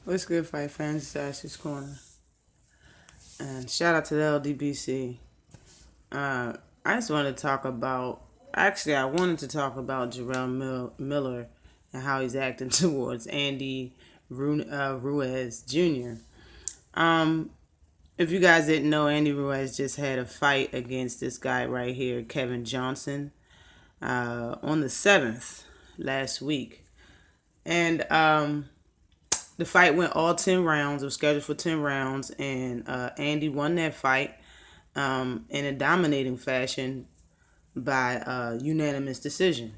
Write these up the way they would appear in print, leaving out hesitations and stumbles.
What's good, fight fans? It's Ashley's Corner. And shout out to the LDBC. I just wanted to talk about, actually, I wanted to talk about Jerrell Miller and how he's acting towards Andy Ruiz Jr. If you guys didn't know, Andy Ruiz just had a fight against this guy right here, Kevin Johnson, on the 7th last week. And the fight went all 10 rounds. It was scheduled for 10 rounds, and Andy won that fight in a dominating fashion by unanimous decision.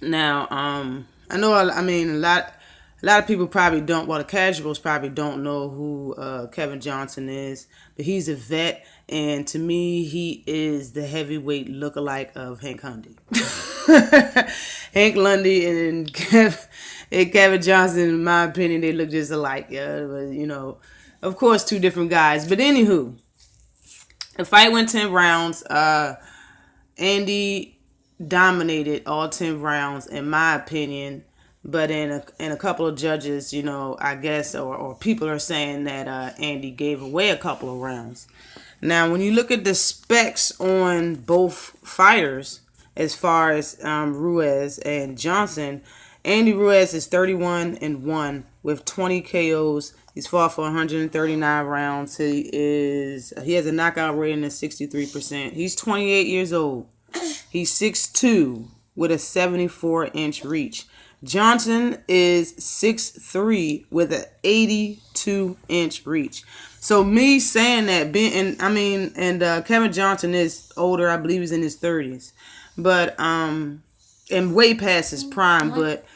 Now, I know, I mean, a lot of people probably don't, well, the casuals probably don't know who Kevin Johnson is, but he's a vet, and to me, he is the heavyweight lookalike of Hank Lundy. Hank Lundy and Kevin Johnson, in my opinion, they look just alike. Yeah, but, of course, two different guys. But anywho, the fight went 10 rounds. Andy dominated all 10 rounds, in my opinion. But in a couple of judges, I guess, or people are saying that Andy gave away a couple of rounds. Now, when you look at the specs on both fighters, as far as Ruiz and Johnson, Andy Ruiz is 31-1 with 20 KOs. He's fought for 139 rounds. He has a knockout rating of 63%. He's 28 years old. He's 6'2" with a 74-inch reach. Johnson is 6'3" with an 82-inch reach. So me saying that, Kevin Johnson is older. I believe he's in his 30s, but and way past his prime. But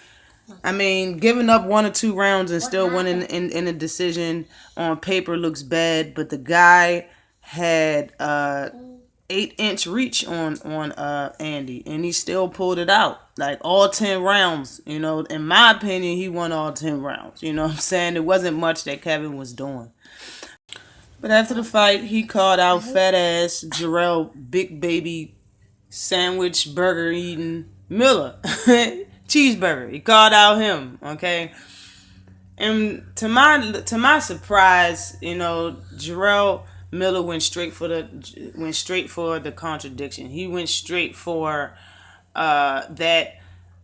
I mean, giving up 1 or 2 rounds and still winning in a decision on paper looks bad. But the guy had 8-inch reach on Andy, and he still pulled it out. Like all 10 rounds, in my opinion, he won all 10 rounds. You know what I'm saying? There wasn't much that Kevin was doing. But after the fight, he called out fat ass Jerrell Big Baby Sandwich Burger eating Miller. Cheeseburger. He called out him, okay? And to my surprise, Jerrell Miller went straight for the contradiction. He went straight for that,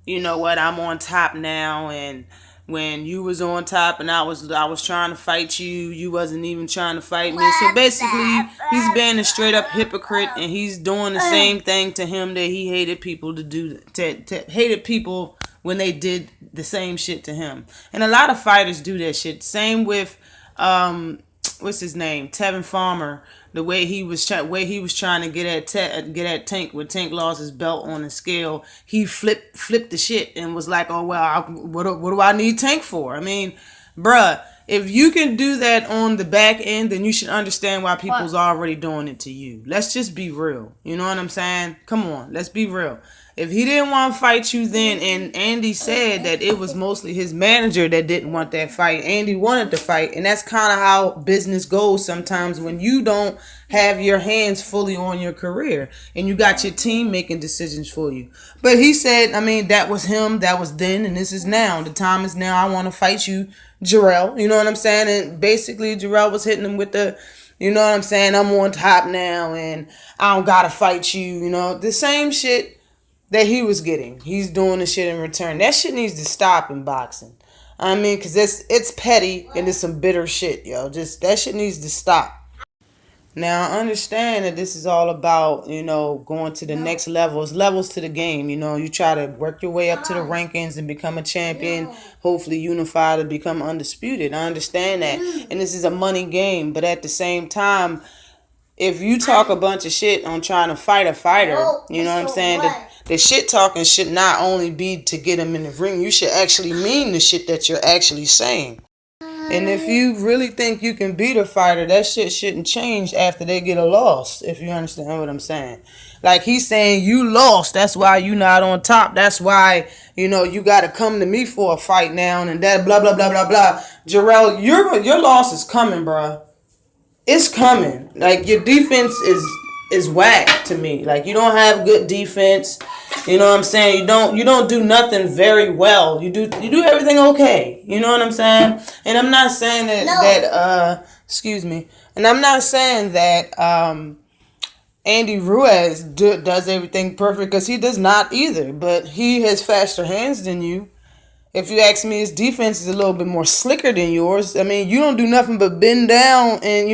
I'm on top now, and when you was on top and I was trying to fight you, you wasn't even trying to fight me. So basically, he's being a straight up hypocrite, and he's doing the same thing to him that he hated people to do. Hated people when they did the same shit to him. And a lot of fighters do that shit. Same with what's his name, Tevin Farmer. The way he was trying to get at Tank, when Tank lost his belt on the scale, he flipped the shit and was like, "Oh well, what do I need Tank for?" I mean, bruh, if you can do that on the back end, then you should understand why people's already doing it to you. Let's just be real. You know what I'm saying? Come on, let's be real. If he didn't want to fight you then, and Andy said that it was mostly his manager that didn't want that fight, Andy wanted to fight, and that's kind of how business goes sometimes when you don't have your hands fully on your career and you got your team making decisions for you. But he said, that was him, that was then, and this is now. The time is now. I want to fight you, Jerrell. You know what I'm saying? And basically, Jerrell was hitting him with the, I'm on top now, and I don't gotta fight you. The same shit that he was getting. He's doing the shit in return. That shit needs to stop in boxing. Because it's petty and it's some bitter shit, yo. Just that shit needs to stop. Now, I understand that this is all about, going to the next levels. Levels to the game. You try to work your way up to the rankings and become a champion. Hopefully unify to become undisputed. I understand that. And this is a money game. But at the same time, if you talk a bunch of shit on trying to fight a fighter, you know what I'm saying? The shit talking should not only be to get him in the ring. You should actually mean the shit that you're actually saying. And if you really think you can beat a fighter, that shit shouldn't change after they get a loss, if you understand what I'm saying. Like he's saying, you lost, that's why you not on top. That's why, you got to come to me for a fight now and that blah, blah, blah, blah, blah. Jerrell, your loss is coming, bruh. It's coming. Like your defense is whack to me. Like, you don't have good defense. You know what I'm saying? You don't do nothing very well. You do everything okay. You know what I'm saying? And I'm not saying excuse me. And I'm not saying that Andy Ruiz does everything perfect, because he does not either. But he has faster hands than you. If you ask me, his defense is a little bit more slicker than yours. I mean, you don't do nothing but bend down and,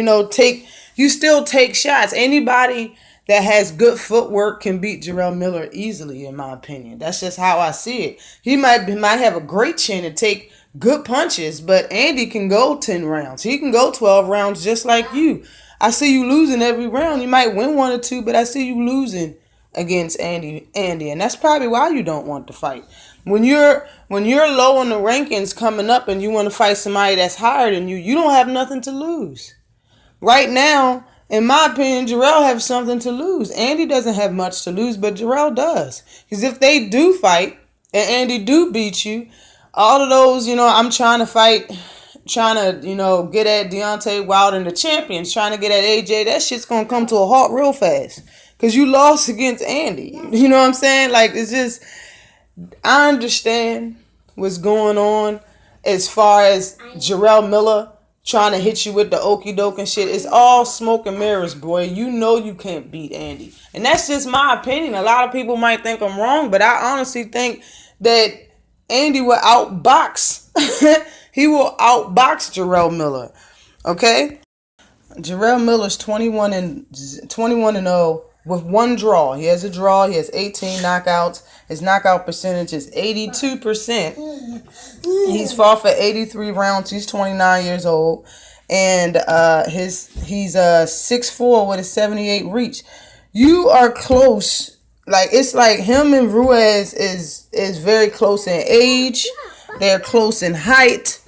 you still take shots. Anybody that has good footwork can beat Jerrell Miller easily, in my opinion. That's just how I see it. He might have a great chin and take good punches, but Andy can go 10 rounds. He can go 12 rounds just like you. I see you losing every round. You might win one or two, but I see you losing against Andy, and that's probably why you don't want to fight. When you're low in the rankings coming up and you want to fight somebody that's higher than you, you don't have nothing to lose. Right now, in my opinion, Jerrell has something to lose. Andy doesn't have much to lose, but Jerrell does. Because if they do fight and Andy do beat you, all of those, I'm trying to get at Deontay Wilder and the champions, trying to get at AJ, that shit's going to come to a halt real fast. Because you lost against Andy. You know what I'm saying? Like, it's just, I understand what's going on as far as Jerrell Miller trying to hit you with the okie doke and shit. It's all smoke and mirrors, boy. You know you can't beat Andy. And that's just my opinion. A lot of people might think I'm wrong, but I honestly think that Andy will outbox. He will outbox Jerrell Miller. Okay? Jerrell Miller's 21 and 0 with one draw. He has a draw. He has 18 knockouts. His knockout percentage is 82%. He's fought for 83 rounds. He's 29 years old. And he's 6'4" with a 78 reach. You are close. Like, it's like him and Ruiz is very close in age. They're close in height.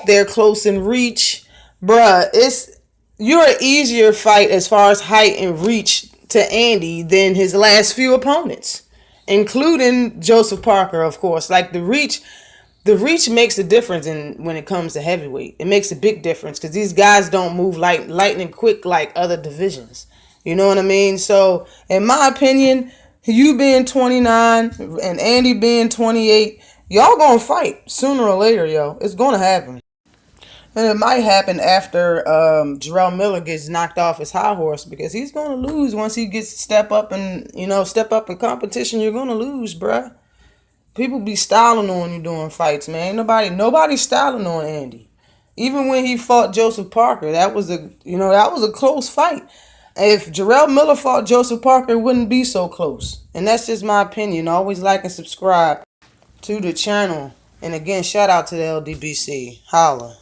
They're close in reach. Bruh, you're an easier fight as far as height and reach to Andy than his last few opponents, including Joseph Parker, of course. Like, the reach makes a difference when it comes to heavyweight. It makes a big difference because these guys don't move lightning quick like other divisions. You know what I mean? So, in my opinion, you being 29 and Andy being 28, y'all gonna fight sooner or later, yo. It's gonna happen. And it might happen after Jerrell Miller gets knocked off his high horse, because he's going to lose once he gets step up in competition. You're going to lose, bruh. People be styling on you during fights, man. Nobody styling on Andy. Even when he fought Joseph Parker, that was a close fight. If Jerrell Miller fought Joseph Parker, it wouldn't be so close. And that's just my opinion. Always like and subscribe to the channel. And again, shout out to the LDBC. Holla.